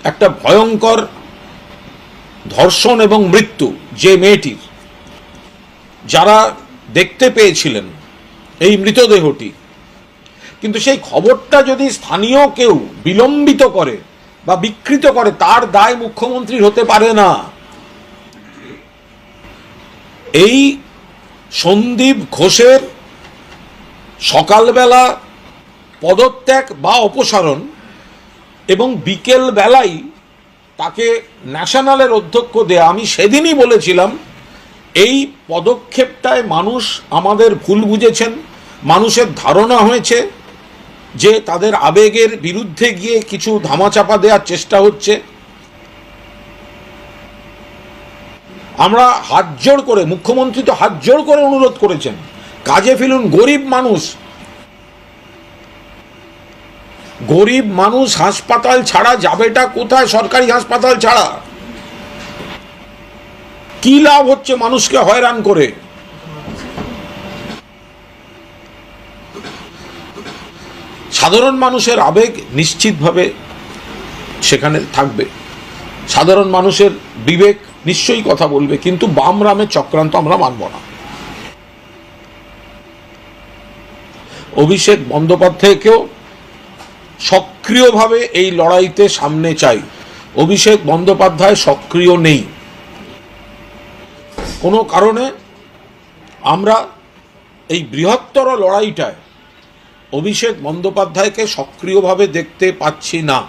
একটা ভয়ঙ্কর ধর্ষণ এবং মৃত্যু যে মেয়েটির, যারা দেখতে পেয়েছিলেন এই মৃতদেহটি, কিন্তু সেই খবরটা যদি স্থানীয় কেউ বিলম্বিত করে বা বিকৃত করে, তার দায় মুখ্যমন্ত্রীর হতে পারে না। এই সন্দীপ ঘোষের সকালবেলা পদত্যাগ বা অপসারণ এবং বিকেল বেলায় তাকে ন্যাশনালের অধ্যক্ষ দেয়া, আমি সেদিনই বলেছিলাম এই পদক্ষেপটায় মানুষ আমাদের ভুল বুঝেছেন। মানুষের ধারণা হয়েছে যে তাদের আবেগের বিরুদ্ধে গিয়ে কিছু ধামাচাপা দেওয়ার চেষ্টা হচ্ছে। আমরা হাত জোড় করে, মুখ্যমন্ত্রী তো হাত জোড় করে অনুরোধ করেছেন, কাজে ফেলুন। গরিব মানুষ হাসপাতাল ছাড়া যাবেটা কোথায়? সরকারি হাসপাতাল ছাড়া কি লাভ হচ্ছে মানুষকে হয়রান করে? সাধারণ মানুষের আবেগ নিশ্চিতভাবে সেখানে থাকবে, সাধারণ মানুষের বিবেক নিশ্চয়ই কথা বলবে, কিন্তু বাম রামের চক্রান্ত আমরা মানব না। অভিষেক বন্দ্যোপাধ্যায়কেও সক্রিয়ভাবে এই লড়াইতে সামনে চাই। অভিষেক বন্দ্যোপাধ্যায় সক্রিয় নেই, কোনো কারণে আমরা এই বৃহত্তর লড়াইটায় অভিষেক বন্দ্যোপাধ্যায়কে সক্রিয়ভাবে দেখতে পাচ্ছি না।